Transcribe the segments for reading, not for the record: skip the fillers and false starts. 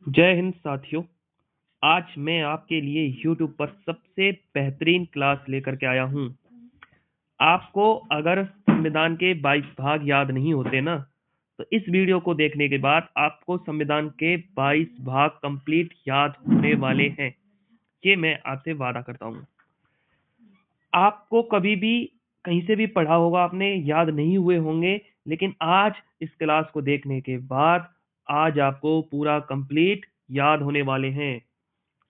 जय हिंद साथियों। आज मैं आपके लिए YouTube पर सबसे बेहतरीन क्लास लेकर के आया हूं। आपको अगर संविधान के 22 भाग याद नहीं होते ना, तो इस वीडियो को देखने के बाद आपको संविधान के 22 भाग कंप्लीट याद होने वाले हैं। ये मैं आपसे वादा करता हूं। आपको कभी भी कहीं से भी पढ़ा होगा आपने, याद नहीं हुए होंगे, लेकिन आज इस क्लास को देखने के बाद आज आपको पूरा कंप्लीट याद होने वाले हैं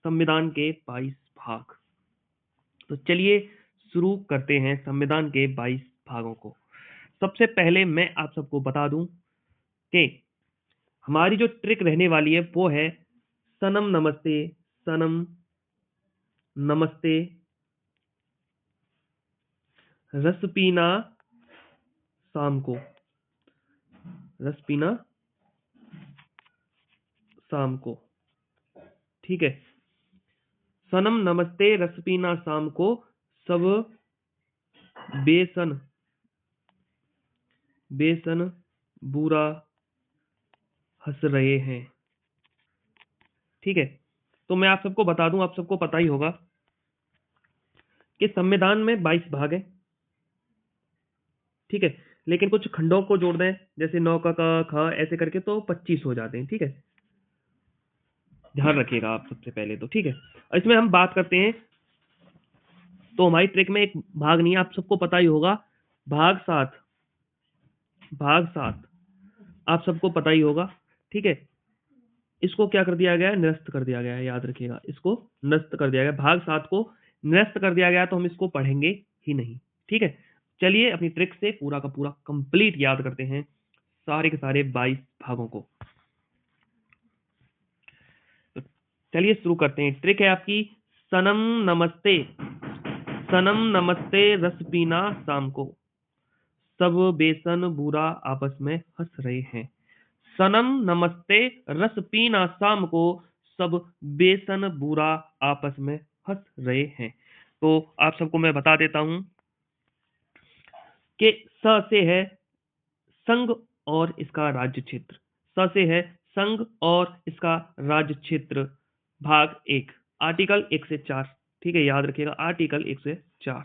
संविधान के 22 भाग। तो चलिए शुरू करते हैं संविधान के 22 भागों को। सबसे पहले मैं आप सबको बता दूं कि हमारी जो ट्रिक रहने वाली है वो है सनम नमस्ते, सनम नमस्ते, रस पीना शाम को, रस पीना शाम को। ठीक है, सनम नमस्ते, रस पीना शाम को, सब बेसन बेसन बुरा हंस रहे हैं। ठीक है, तो मैं आप सबको बता दूं, आप सबको पता ही होगा कि संविधान में 22 भाग है। ठीक है, लेकिन कुछ खंडों को जोड़ दें, जैसे 9 का ख ऐसे करके, तो 25 हो जाते हैं। ठीक है, ध्यान रखिएगा आप सबसे पहले तो। ठीक है, इसमें हम बात करते हैं तो हमारी ट्रिक में एक भाग नहीं है, आप सबको पता ही होगा, भाग 7। भाग 7 आप सबको पता ही होगा। ठीक है, इसको क्या कर दिया गया है, निरस्त कर दिया गया है। याद रखिएगा, इसको निरस्त कर दिया गया, भाग 7 को निरस्त कर दिया गया, तो हम इसको पढ़ेंगे ही नहीं। ठीक है, चलिए अपनी ट्रिक से पूरा का पूरा कंप्लीट याद करते हैं सारे के सारे 22 भागों को। तो चलिए शुरू करते हैं। ट्रिक है आपकी सनम नमस्ते, सनम नमस्ते, रस पीना शाम को, सब बेसन बुरा आपस में हंस रहे हैं। सनम नमस्ते, रस पीना शाम को, सब बेसन बुरा आपस में हंस रहे हैं। तो आप सबको मैं बता देता हूं कि स से है संघ और इसका राज्य क्षेत्र। स से है संघ और इसका राज्य क्षेत्र, भाग 1, आर्टिकल 1 से 4। ठीक है, याद रखिएगा, आर्टिकल 1 से 4।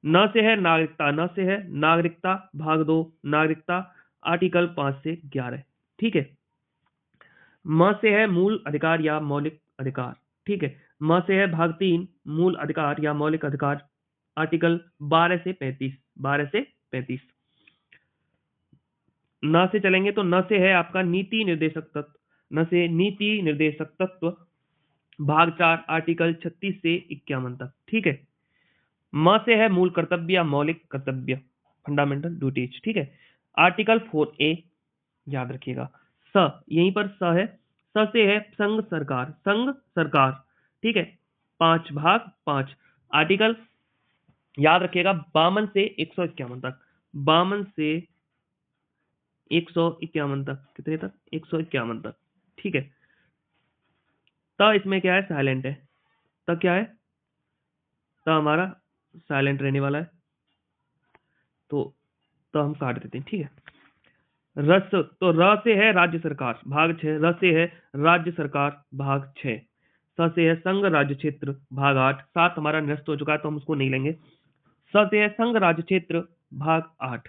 न से है नागरिकता, न से है नागरिकता, भाग 2, नागरिकता, आर्टिकल 5 से 11। ठीक है, म से है मूल अधिकार या मौलिक अधिकार। ठीक है, म से है भाग 3, मूल अधिकार या मौलिक अधिकार, आर्टिकल 12 से 35। 12 से 35। न से चलेंगे तो न से है आपका नीति निर्देशक तत्व। न से नीति निर्देशक तत्व, भाग 4, आर्टिकल 36 से 51 तक। ठीक है, म से है मूल कर्तव्य या मौलिक कर्तव्य, फंडामेंटल ड्यूटीज। ठीक है, आर्टिकल 4A, याद रखिएगा। स, यहीं पर स है, स से है संघ सरकार, संघ सरकार। ठीक है, 5 भाग 5, आर्टिकल याद रखिएगा 52 से 151 तक। 52 से 151 तक, कितने तक, 151 तक। ठीक है, त इसमें क्या है, साइलेंट है। त क्या है, त हमारा साइलेंट रहने वाला है, तो हम काट देते हैं। ठीक है, रस, तो र से है राज्य सरकार, भाग 6। र से है राज्य सरकार, भाग 6। स से है संघ राज्य क्षेत्र, भाग 8। 7 हमारा निरस्त हो चुका है तो हम उसको नहीं लेंगे। स से है संघ राज्य क्षेत्र, भाग 8।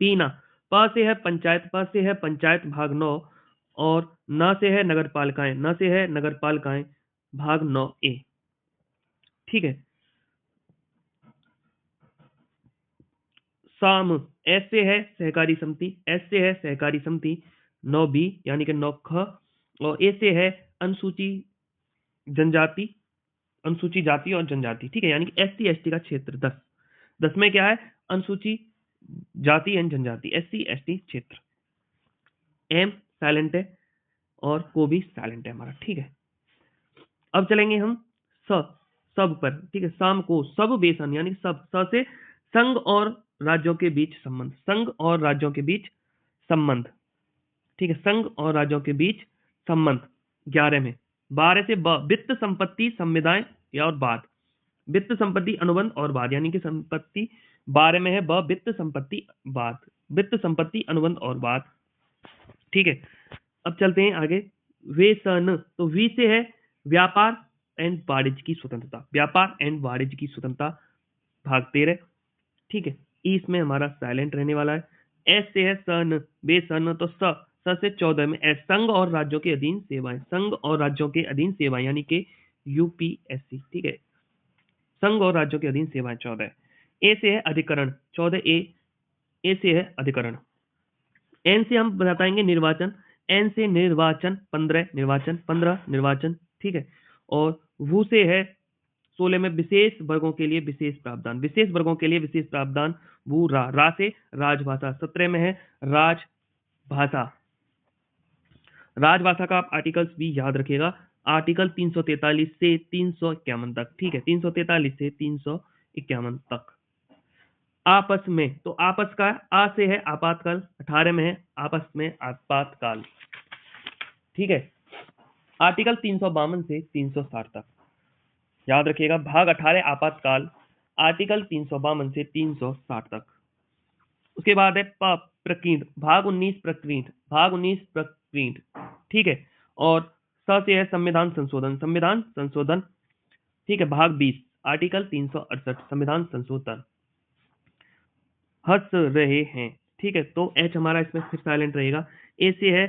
पीना, प से है पंचायत, प से है पंचायत, भाग 9। और न से है नगर पालिकाएं, न से है नगर पालिकाएं, भाग 9A। ठीक है, साम, एस से है सहकारी समिति, एस से है सहकारी समिति, 9B यानी कि 9ख। और ए से है अनुसूची जनजाति, अनुसूची जाति और जनजाति। ठीक है, यानी कि SC ST का क्षेत्र 10। 10 में क्या है, अनुसूची जाति एंड जनजाति, SC ST क्षेत्र। एम साइलेंट है और को भी साइलेंट है हमारा। ठीक है, अब चलेंगे हम स, सब पर। ठीक है, शाम को, सब बेसन यानी सब, स से संघ और राज्यों के बीच संबंध, संघ और राज्यों के बीच संबंध। ठीक है, संघ और राज्यों के बीच संबंध 11 में। 12 से ब, वित्त संपत्ति संविदाएं या और बाद, वित्त संपत्ति अनुबंध और बाद, यानी कि संपत्ति 12 में है ब, वित्त संपत्ति बाद, वित्त संपत्ति अनुबंध और बाद। ठीक है, अब चलते हैं आगे। वेसन, तो वी से है व्यापार एंड वाणिज्य की स्वतंत्रता, व्यापार एंड वाणिज्य की स्वतंत्रता, भाग 13, ठीक है। ई इसमें हमारा साइलेंट रहने वाला है। एस से है सन, बेसन, तो स से 14 में एस, संघ और राज्यों के अधीन सेवाएं, संघ और राज्यों के अधीन सेवाएं यानी कि यूपीएससी, ठीक है, संघ और राज्यों के अधीन सेवाएं 14। ए से है अधिकरण 14 ए से है अधिकरण। एन से हम बताएंगे निर्वाचन, एन से निर्वाचन 15, निर्वाचन 15 निर्वाचन, ठीक है। और वू से है 16 में विशेष वर्गों के लिए विशेष प्रावधान, विशेष वर्गों के लिए विशेष प्रावधान, वो रा से राजभाषा 17 में है राजभाषा। राजभाषा का आप आर्टिकल्स भी याद रखिएगा, आर्टिकल 343 से 351 तक, ठीक है, 343 से 351 तक। आपस में, तो आपस का आ से है आपातकाल, 18 में है आपस में आपातकाल, ठीक है। आर्टिकल 352 से 360 तक याद रखिएगा, भाग 18 आपातकाल, आर्टिकल 352 से 360 तक। उसके बाद है प्रकीर्णन, भाग 19 प्रकीर्णन, भाग 19 प्रकीर्णन, ठीक है। और स से है संविधान संशोधन, संविधान संशोधन, ठीक है, भाग 20 आर्टिकल 368 संविधान संशोधन। हंस रहे हैं, ठीक है, तो एच हमारा इसमें फिर साइलेंट रहेगा। ए से है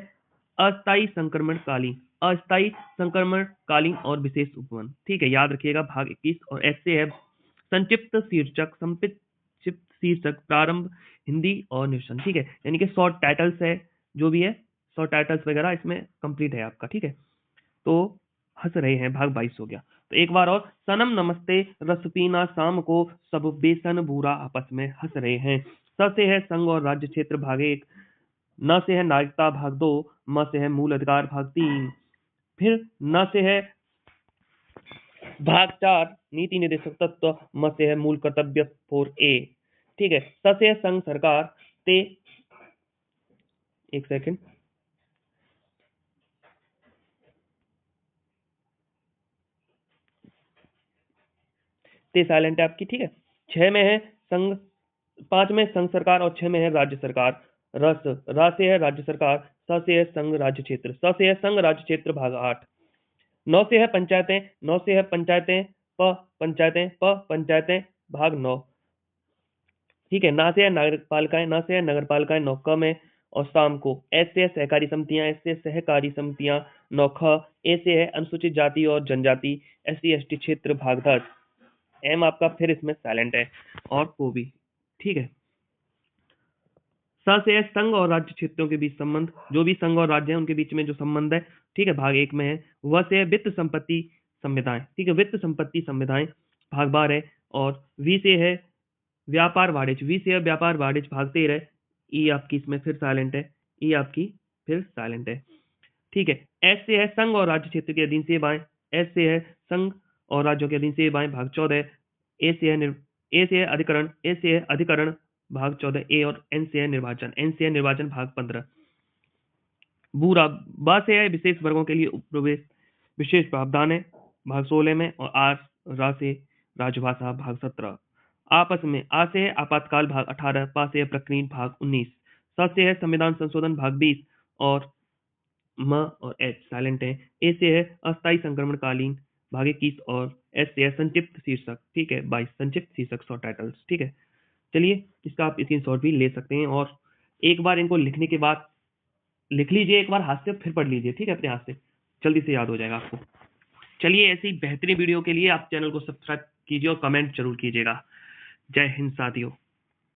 अस्थायी संक्रमणकालीन, अस्थायी संक्रमणकालीन और विशेष उपवन, ठीक है, याद रखिएगा, भाग 21। और एस से है संक्षिप्त शीर्षक, संक्षिप्त शीर्षक, प्रारंभ, हिंदी और निरसन, ठीक है, यानी कि शॉर्ट टाइटल्स है, जो भी है शॉर्ट टाइटल्स वगैरह इसमें कंप्लीट है आपका, ठीक है। तो हंस रहे हैं भाग 22 हो गया। तो एक बार और, सनम नमस्ते रस पीना शाम को, सब बेसन बूरा आपस में हंस रहे हैं। स से है संघ और राज्य क्षेत्र भाग 1, न से है नागरिकता भाग 2, म से है मूल अधिकार भाग 3, फिर न से है भाग 4 नीति निर्देशक तत्व, म से है मूल कर्तव्य 4A, ठीक है। स से है संघ सरकार, ते, एक सेकंड, ते साइलेंट है आपकी, ठीक है। 6 में है संघ, 5 में संघ सरकार और 6 में है राज्य सरकार। रस, रा से है राज्य सरकार, स से है संघ राज्य क्षेत्र, स से है संघ राज्य क्षेत्र भाग 8। 9 से है पंचायतें, 9 से है पंचायतें, पंचायतें, पंचायतें भाग 9, ठीक है। ना से है नगरपालिकाएं, ना से है नगरपालिकाएं 9 क में। और शाम को एस से है सहकारी समितियां, एस से सहकारी समितियां 9 ख। ए से है अनुसूचित जाति और जनजाति, SC ST क्षेत्र भाग 10। एम आपका फिर इसमें साइलेंट है, और को भी, ठीक है। स से है संघ और राज्य क्षेत्रों के बीच संबंध, जो भी संघ और राज्य है उनके बीच में जो संबंध है, ठीक है, भाग 1 में है। व से है वित्त संपत्ति संविधाएं, ठीक है, वित्त संपत्ति संविधाएं भाग 12। और वी से है व्यापार वाणिज्य, वी से है व्यापार वाणिज्य भाग 13। ई आपकी इसमें फिर साइलेंट है, ई आपकी फिर साइलेंट है, ठीक है। एस से है संघ और राज्य क्षेत्र के अधीन सेवाएं, एस से है संघ और राज्यों के अधीन सेवाएं भाग 14। ए से है ए से है अधिकरण, ए से है अधिकरण भाग 14 ए। और एन से है निर्वाचन, एन से है निर्वाचन भाग 15। बूरा, बा से है विशेष वर्गों के लिए उपप्रवेश विशेष प्रावधान है भाग 16 में। और आर, रा से राजभाषा भाग 17। आपस में, आ से है आपातकाल भाग 18, पा से है प्रकरण भाग 19, स से है संविधान संशोधन भाग 20। और म और एच साइलेंट है। ए से है अस्थायी संक्रमणकालीन भाग 21। और एस से है संक्षिप्त शीर्षक, ठीक है, 22 संक्षिप्त शीर्षक शॉर्ट टाइटल्स, ठीक है। चलिए, इसका आप स्क्रीनशॉट भी ले सकते हैं, और एक बार इनको लिखने के बाद लिख लीजिए, एक बार हाथ से फिर पढ़ लीजिए, ठीक है, अपने हाथ से, जल्दी से याद हो जाएगा आपको। चलिए, ऐसी बेहतरीन वीडियो के लिए आप चैनल को सब्सक्राइब कीजिए और कमेंट जरूर कीजिएगा। जय हिंद साथियों।